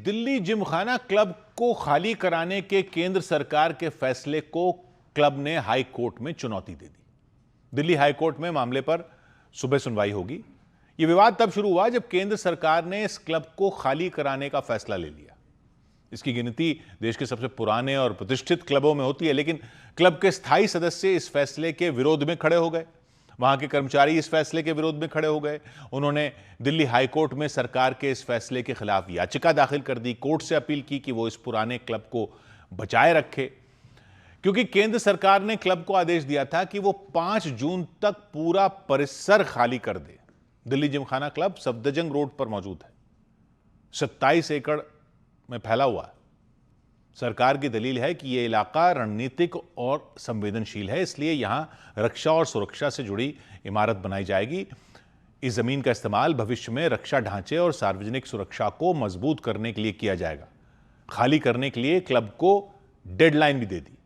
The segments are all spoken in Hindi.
दिल्ली जिमखाना क्लब को खाली कराने के केंद्र सरकार के फैसले को क्लब ने हाई कोर्ट में चुनौती दे दी। दिल्ली हाई कोर्ट में मामले पर सुबह सुनवाई होगी। यह विवाद तब शुरू हुआ जब केंद्र सरकार ने इस क्लब को खाली कराने का फैसला ले लिया। इसकी गिनती देश के सबसे पुराने और प्रतिष्ठित क्लबों में होती है, लेकिन क्लब के स्थायी सदस्य इस फैसले के विरोध में खड़े हो गए। वहां के कर्मचारी इस फैसले के विरोध में खड़े हो गए। उन्होंने दिल्ली हाईकोर्ट में सरकार के इस फैसले के खिलाफ याचिका दाखिल कर दी। कोर्ट से अपील की कि वो इस पुराने क्लब को बचाए रखे, क्योंकि केंद्र सरकार ने क्लब को आदेश दिया था कि वो 5 जून तक पूरा परिसर खाली कर दे। दिल्ली जिमखाना क्लब सफदरजंग रोड पर मौजूद है, 27 एकड़ में फैला हुआ है। सरकार की दलील है कि यह इलाका रणनीतिक और संवेदनशील है, इसलिए यहां रक्षा और सुरक्षा से जुड़ी इमारत बनाई जाएगी। इस जमीन का इस्तेमाल भविष्य में रक्षा ढांचे और सार्वजनिक सुरक्षा को मजबूत करने के लिए किया जाएगा। खाली करने के लिए क्लब को डेडलाइन भी दे दी,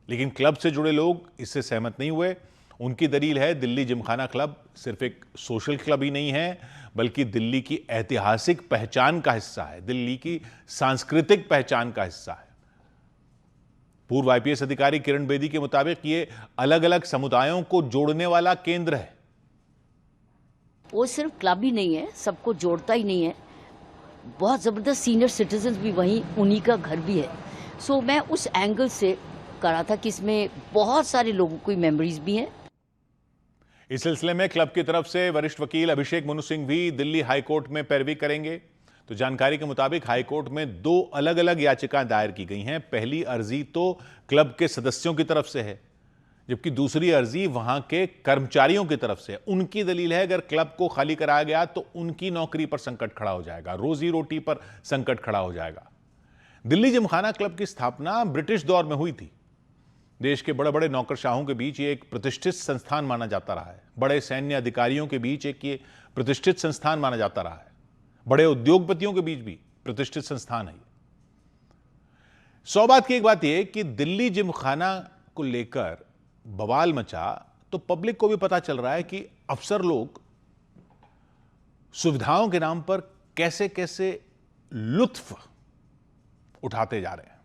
लेकिन क्लब से जुड़े लोग इससे सहमत नहीं हुए। उनकी दलील है दिल्ली जिमखाना क्लब सिर्फ एक सोशल क्लब ही नहीं है, बल्कि दिल्ली की ऐतिहासिक पहचान का हिस्सा है, दिल्ली की सांस्कृतिक पहचान का हिस्सा है। पूर्व आईपीएस अधिकारी किरण बेदी के मुताबिक ये अलग अलग समुदायों को जोड़ने वाला केंद्र है। वो सिर्फ क्लब ही नहीं है, सबको जोड़ता ही नहीं है। बहुत जबरदस्त सीनियर सिटीजन भी वहीं, उन्हीं का घर भी है। सो मैं उस एंगल से करा था कि इसमें बहुत सारे लोगों की मेमोरीज भी हैं। इस सिलसिले में क्लब की तरफ से वरिष्ठ वकील अभिषेक मनु सिंह भी दिल्ली हाईकोर्ट में पैरवी करेंगे। तो जानकारी के मुताबिक हाईकोर्ट में 2 अलग अलग याचिकाएं दायर की गई हैं। पहली अर्जी तो क्लब के सदस्यों की तरफ से है, जबकि दूसरी अर्जी वहां के कर्मचारियों की तरफ से है। उनकी दलील है अगर क्लब को खाली कराया गया तो उनकी नौकरी पर संकट खड़ा हो जाएगा, रोजी रोटी पर संकट खड़ा हो जाएगा। दिल्ली जिमखाना क्लब की स्थापना ब्रिटिश दौर में हुई थी। देश के बड़े बड़े नौकरशाहों के बीच ये एक प्रतिष्ठित संस्थान माना जाता रहा है। बड़े सैन्य अधिकारियों के बीच एक ये प्रतिष्ठित संस्थान माना जाता रहा है। बड़े उद्योगपतियों के बीच भी प्रतिष्ठित संस्थान है। 100 बात की एक बात यह कि दिल्ली जिमखाना को लेकर बवाल मचा तो पब्लिक को भी पता चल रहा है कि अफसर लोग सुविधाओं के नाम पर कैसे कैसे लुत्फ उठाते जा रहे हैं,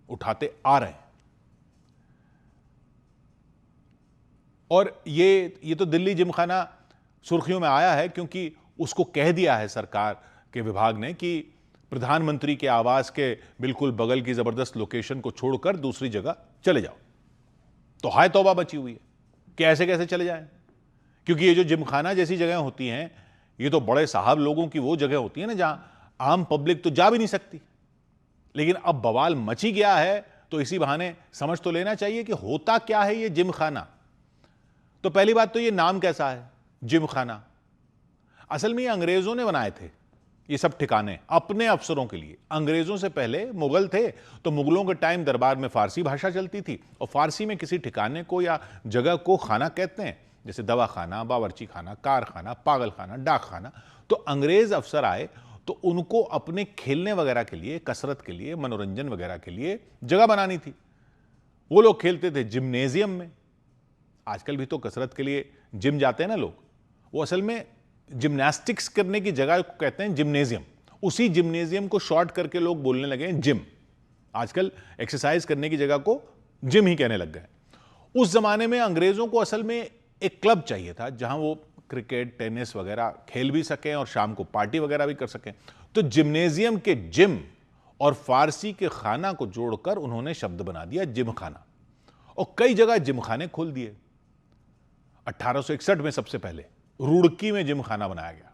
उठाते आ रहे हैं। और ये तो दिल्ली जिमखाना सुर्खियों में आया है क्योंकि उसको कह दिया है सरकार के विभाग ने कि प्रधानमंत्री के आवास के बिल्कुल बगल की जबरदस्त लोकेशन को छोड़कर दूसरी जगह चले जाओ। तो हाय तौबा बची हुई है कि ऐसे कैसे चले जाएं, क्योंकि ये जो जिमखाना जैसी जगह होती हैं, ये तो बड़े साहब लोगों की वो जगह होती है ना जहां आम पब्लिक तो जा भी नहीं सकती। लेकिन अब बवाल मची गया है तो इसी बहाने समझ तो लेना चाहिए कि होता क्या है ये जिमखाना। तो पहली बात तो ये नाम कैसा है जिमखाना। असल में ये अंग्रेजों ने बनाए थे ये सब ठिकाने अपने अफसरों के लिए। अंग्रेजों से पहले मुगल थे, तो मुगलों के टाइम दरबार में फारसी भाषा चलती थी और फारसी में किसी ठिकाने को या जगह को खाना कहते हैं, जैसे दवा खाना, बावर्ची खाना, कारखाना, पागल खाना, डाक खाना। तो अंग्रेज अफसर आए तो उनको अपने खेलने वगैरह के लिए, कसरत के लिए, मनोरंजन वगैरह के लिए जगह बनानी थी। वो लोग खेलते थे जिम्नेजियम में। आजकल भी तो कसरत के लिए जिम जाते हैं ना लोग, वो असल में जिम्नास्टिक्स करने की जगह को कहते हैं जिम्नेजियम। उसी जिम्नेजियम को शॉर्ट करके लोग बोलने लगे हैं जिम। आजकल एक्सरसाइज करने की जगह को जिम ही कहने लग गए। उस जमाने में अंग्रेजों को असल में एक क्लब चाहिए था जहां वो क्रिकेट, टेनिस वगैरह खेल भी सकें और शाम को पार्टी वगैरह भी कर सकें। तो जिम्नेजियम के जिम और फारसी के खाना को जोड़कर उन्होंने शब्द बना दिया जिमखाना, और कई जगह जिमखाने खोल दिए। 1861 में सबसे पहले रुड़की में जिमखाना बनाया गया,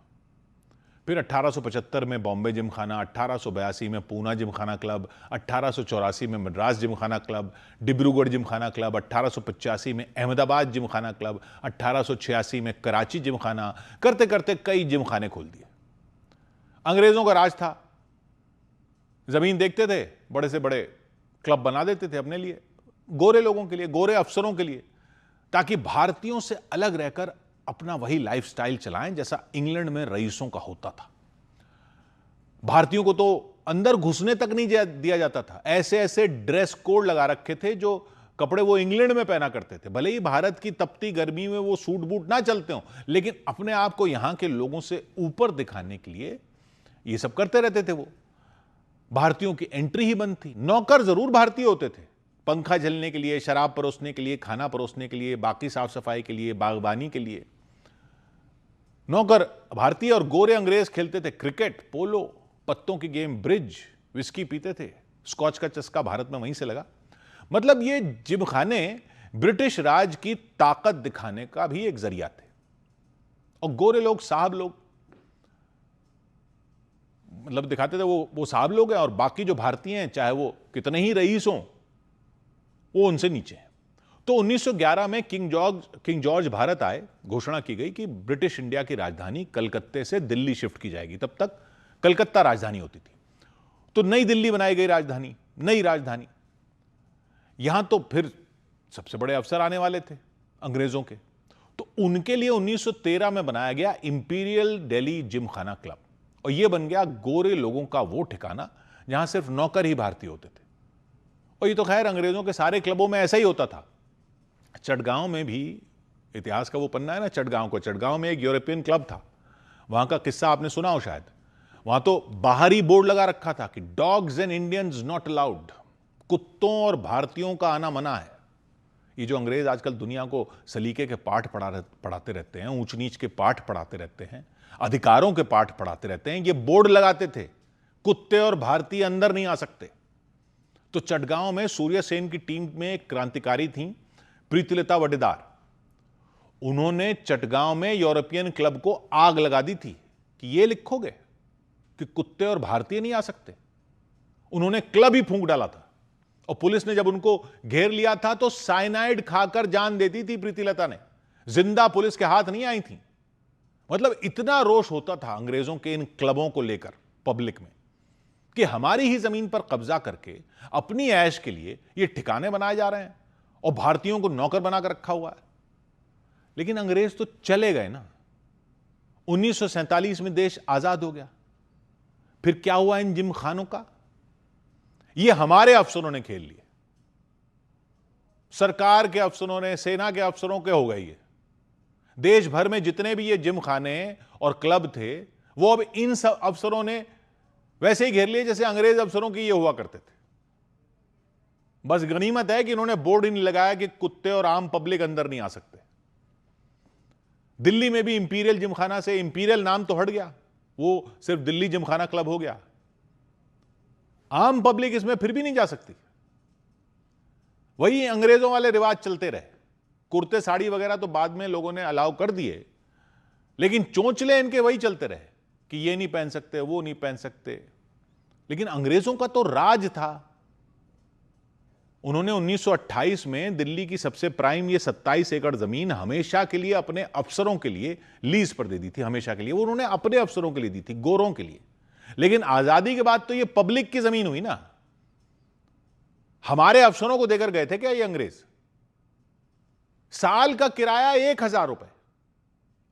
फिर 1875 में बॉम्बे जिमखाना, 1882 में पूना जिमखाना क्लब, 1884 में मद्रास जिमखाना क्लब, डिब्रूगढ़ जिमखाना क्लब, 1885 में अहमदाबाद जिमखाना क्लब, 1886 में कराची जिमखाना। करते करते कई जिमखाने खोल दिए। अंग्रेजों का राज था, जमीन देखते थे, बड़े से बड़े क्लब बना देते थे अपने लिए, गोरे लोगों के लिए, गोरे अफसरों के लिए, ताकि भारतीयों से अलग रहकर अपना वही लाइफस्टाइल चलाएं जैसा इंग्लैंड में रईसों का होता था। भारतीयों को तो अंदर घुसने तक नहीं दिया जाता था। ऐसे ऐसे ड्रेस कोड लगा रखे थे जो कपड़े वो इंग्लैंड में पहना करते थे। भले ही भारत की तपती गर्मी में वो सूट बूट ना चलते हों, लेकिन अपने आप को यहां के लोगों से ऊपर दिखाने के लिए ये सब करते रहते थे वो। भारतीयों की एंट्री ही बंद थी। नौकर जरूर भारतीय होते थे, पंखा झलने के लिए, शराब परोसने के लिए, खाना परोसने के लिए, बाकी साफ सफाई के लिए, बागबानी के लिए नौकर भारतीय। और गोरे अंग्रेज खेलते थे क्रिकेट, पोलो, पत्तों की गेम, ब्रिज, विस्की पीते थे। स्कॉच का चस्का भारत में वहीं से लगा। मतलब ये जिमखाने ब्रिटिश राज की ताकत दिखाने का भी एक जरिया थे। और गोरे लोग, साहब लोग, मतलब दिखाते थे वो साहब लोग हैं, और बाकी जो भारतीय हैं, चाहे वो कितने ही रईस हों, वो उनसे नीचे हैं। तो 1911 में किंग जॉर्ज भारत आए, घोषणा की गई कि ब्रिटिश इंडिया की राजधानी कलकत्ते से दिल्ली शिफ्ट की जाएगी। तब तक कलकत्ता राजधानी होती थी, तो नई दिल्ली बनाई गई राजधानी, नई राजधानी। यहां तो फिर सबसे बड़े अफसर आने वाले थे अंग्रेजों के, तो उनके लिए 1913 में बनाया गया इंपीरियल दिल्ली जिमखाना क्लब, और यह बन गया गोरे लोगों का वो ठिकाना जहां सिर्फ नौकर ही भारतीय होते थे। और ये तो खैर अंग्रेजों के सारे क्लबों में ऐसा ही होता था। चटगांव में भी इतिहास का वो पन्ना है ना, चटगांव में एक यूरोपियन क्लब था। वहां का किस्सा आपने सुना हो शायद। वहां तो बाहरी बोर्ड लगा रखा था कि dogs and Indians not allowed, कुत्तों और भारतीयों का आना मना है। ये जो अंग्रेज आजकल दुनिया को सलीके के पाठ पढ़ाते रहते हैं, ऊंच नीच के पाठ पढ़ाते रहते हैं, अधिकारों के पाठ पढ़ाते रहते हैं, ये बोर्ड लगाते थे कुत्ते और भारतीय अंदर नहीं आ सकते। तो चटगांव में सूर्य सेन की टीम में एक क्रांतिकारी थी, प्रीतिलता वडेदार। उन्होंने चटगांव में यूरोपियन क्लब को आग लगा दी थी कि ये लिखोगे कि कुत्ते और भारतीय नहीं आ सकते। उन्होंने क्लब ही फूंक डाला था, और पुलिस ने जब उनको घेर लिया था तो साइनाइड खाकर जान दे दी थी प्रीतिलता ने, जिंदा पुलिस के हाथ नहीं आई थी। मतलब इतना रोष होता था अंग्रेजों के इन क्लबों को लेकर पब्लिक में कि हमारी ही जमीन पर कब्जा करके अपनी ऐश के लिए ये ठिकाने बनाए जा रहे हैं, और भारतीयों को नौकर बनाकर रखा हुआ है। लेकिन अंग्रेज तो चले गए ना। 1947 में देश आजाद हो गया। फिर क्या हुआ इन जिमखानों का? ये हमारे अफसरों ने खेल लिए, सरकार के अफसरों ने, सेना के अफसरों के हो गए। ये देश भर में जितने भी ये जिमखाने और क्लब थे, वो अब इन सब अफसरों ने वैसे ही घेर लिए जैसे अंग्रेज अफसरों की ये हुआ करते थे। बस गनीमत है कि इन्होंने बोर्ड ही नहीं लगाया कि कुत्ते और आम पब्लिक अंदर नहीं आ सकते। दिल्ली में भी इंपीरियल जिमखाना से इंपीरियल नाम तो हट गया, वो सिर्फ दिल्ली जिमखाना क्लब हो गया। आम पब्लिक इसमें फिर भी नहीं जा सकती। वही अंग्रेजों वाले रिवाज चलते रहे। कुर्ते साड़ी वगैरह तो बाद में लोगों ने अलाउ कर दिए, लेकिन चोंचले इनके वही चलते रहे कि ये नहीं पहन सकते, वो नहीं पहन सकते। लेकिन अंग्रेजों का तो राज था। उन्होंने 1928 में दिल्ली की सबसे प्राइम ये 27 एकड़ जमीन हमेशा के लिए अपने अफसरों के लिए लीज पर दे दी थी। हमेशा के लिए वो उन्होंने अपने अफसरों के लिए दी थी, गोरों के लिए। लेकिन आजादी के बाद तो ये पब्लिक की जमीन हुई ना। हमारे अफसरों को देकर गए थे क्या ये अंग्रेज? साल का किराया 1000 रुपए।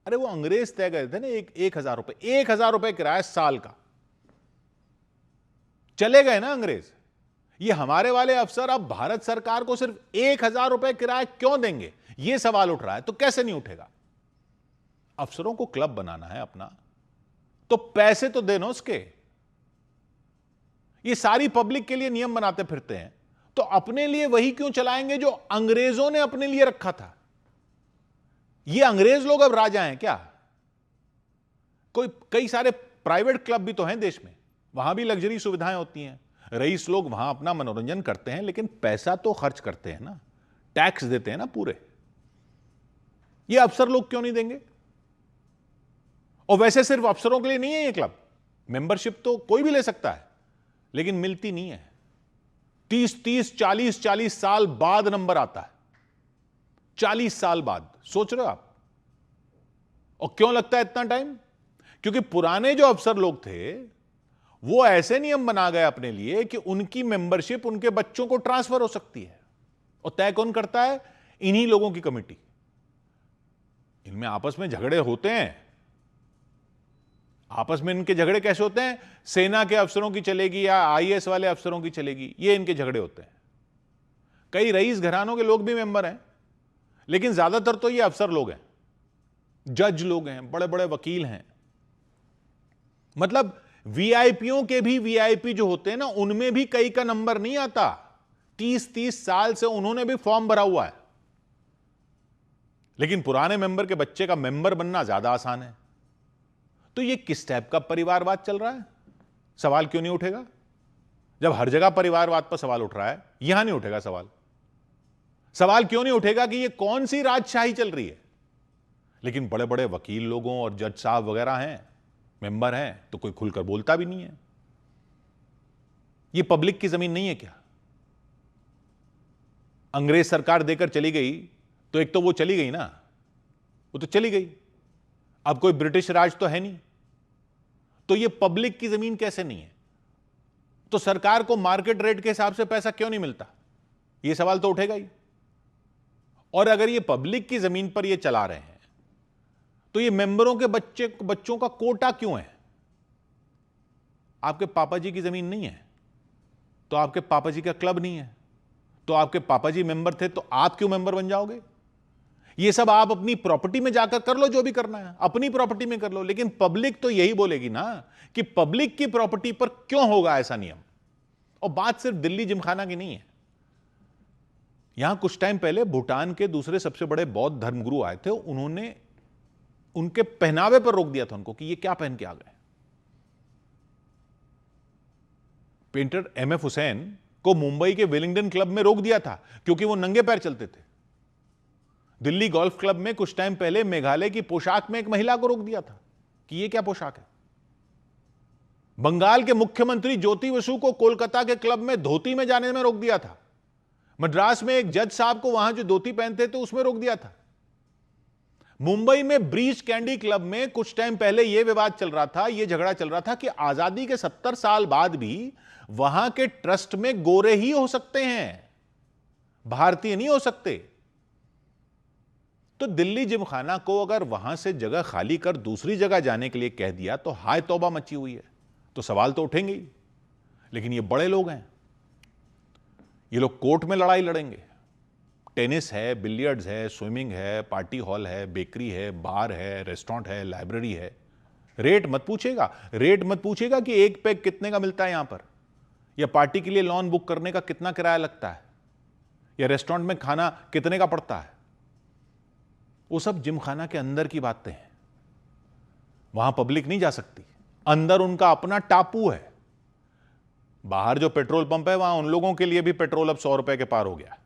अरे वो अंग्रेज तय गए थे ना, 1000 रुपए, 1000 रुपए किराया साल का। चले गए ना अंग्रेज। ये हमारे वाले अफसर अब भारत सरकार को सिर्फ 1000 रुपए किराया क्यों देंगे, ये सवाल उठ रहा है। तो कैसे नहीं उठेगा? अफसरों को क्लब बनाना है अपना, तो पैसे तो देना उसके। ये सारी पब्लिक के लिए नियम बनाते फिरते हैं, तो अपने लिए वही क्यों चलाएंगे जो अंग्रेजों ने अपने लिए रखा था? ये अंग्रेज लोग अब राजा हैं क्या? कई सारे प्राइवेट क्लब भी तो हैं देश में, वहां भी लग्जरी सुविधाएं होती हैं। रईस लोग वहां अपना मनोरंजन करते हैं, लेकिन पैसा तो खर्च करते हैं ना, टैक्स देते हैं ना पूरे। ये अफसर लोग क्यों नहीं देंगे? और वैसे सिर्फ अफसरों के लिए नहीं है ये क्लब। मेंबरशिप तो कोई भी ले सकता है, लेकिन मिलती नहीं है। 30 40 साल बाद नंबर आता है। 40 साल बाद, सोच रहे हो आप? और क्यों लगता है इतना टाइम? क्योंकि पुराने जो अफसर लोग थे वो ऐसे नियम बना गए अपने लिए कि उनकी मेंबरशिप उनके बच्चों को ट्रांसफर हो सकती है। और तय कौन करता है? इन्हीं लोगों की कमेटी। इनमें आपस में झगड़े होते हैं। आपस में इनके झगड़े कैसे होते हैं? सेना के अफसरों की चलेगी या आईएएस वाले अफसरों की चलेगी, ये इनके झगड़े होते हैं। कई रईस घरानों के लोग भी मेंबर हैं, लेकिन ज्यादातर तो ये अफसर लोग हैं, जज लोग हैं, बड़े बड़े वकील हैं। मतलब वीआईपीओं के भी वीआईपी जो होते हैं ना, उनमें भी कई का नंबर नहीं आता। 30-30 साल से उन्होंने भी फॉर्म भरा हुआ है, लेकिन पुराने मेंबर के बच्चे का मेंबर बनना ज्यादा आसान है। तो ये किस टाइप का परिवारवाद चल रहा है? सवाल क्यों नहीं उठेगा? जब हर जगह परिवारवाद पर सवाल उठ रहा है, यहां नहीं उठेगा सवाल? सवाल क्यों नहीं उठेगा कि ये कौन सी राजशाही चल रही है? लेकिन बड़े बड़े वकील लोगों और जज साहब वगैरह हैं, मेंबर हैं, तो कोई खुलकर बोलता भी नहीं है। ये पब्लिक की जमीन नहीं है क्या? अंग्रेज सरकार देकर चली गई तो एक तो वो चली गई ना, वो तो चली गई, अब कोई ब्रिटिश राज तो है नहीं, तो ये पब्लिक की जमीन कैसे नहीं है? तो सरकार को मार्केट रेट के हिसाब से पैसा क्यों नहीं मिलता? ये सवाल तो उठेगा ही। और अगर ये पब्लिक की जमीन पर ये चला रहे हैं, तो ये मेंबरों के बच्चों का कोटा क्यों है? आपके पापा जी की जमीन नहीं है तो आपके पापा जी का क्लब नहीं है, तो आपके पापा जी मेंबर थे तो आप क्यों मेंबर बन जाओगे? ये सब आप अपनी प्रॉपर्टी में जाकर कर लो, जो भी करना है अपनी प्रॉपर्टी में कर लो, लेकिन पब्लिक तो यही बोलेगी ना कि पब्लिक की प्रॉपर्टी पर क्यों होगा ऐसा नियम। और बात सिर्फ दिल्ली जिमखाना की नहीं है। यहां कुछ टाइम पहले भूटान के दूसरे सबसे बड़े बौद्ध धर्मगुरु आए थे, उन्होंने उनके पहनावे पर रोक दिया था उनको कि ये क्या पहन के आ गए। पेंटर एमएफ हुसैन को मुंबई के वेलिंगटन क्लब में रोक दिया था क्योंकि वो नंगे पैर चलते थे। दिल्ली गोल्फ क्लब में कुछ टाइम पहले मेघालय की पोशाक में एक महिला को रोक दिया था कि ये क्या पोशाक है। बंगाल के मुख्यमंत्री ज्योति बसु को कोलकाता के क्लब में धोती में जाने में रोक दिया था। मद्रास में एक जज साहब को वहां जो धोती पहनते थे उसमें रोक दिया था। मुंबई में ब्रीच कैंडी क्लब में कुछ टाइम पहले यह विवाद चल रहा था, यह झगड़ा चल रहा था कि आजादी के 70 साल बाद भी वहां के ट्रस्ट में गोरे ही हो सकते हैं, भारतीय नहीं हो सकते। तो दिल्ली जिमखाना को अगर वहां से जगह खाली कर दूसरी जगह जाने के लिए कह दिया तो हाय तौबा मची हुई है, तो सवाल तो उठेंगे ही। लेकिन ये बड़े लोग हैं, ये लोग कोर्ट में लड़ाई लड़ेंगे। टेनिस है, बिलियर्ड्स है, स्विमिंग है, पार्टी हॉल है, बेकरी है, बार है, रेस्टोरेंट है, लाइब्रेरी है। रेट मत पूछेगा कि एक पैक कितने का मिलता है यहां पर, या पार्टी के लिए लॉन बुक करने का कितना किराया लगता है, या रेस्टोरेंट में खाना कितने का पड़ता है। वो सब जिमखाना के अंदर की बातें हैं, वहां पब्लिक नहीं जा सकती। अंदर उनका अपना टापू है। बाहर जो पेट्रोल पंप है वहां उन लोगों के लिए भी पेट्रोल अब 100 रुपए के पार हो गया।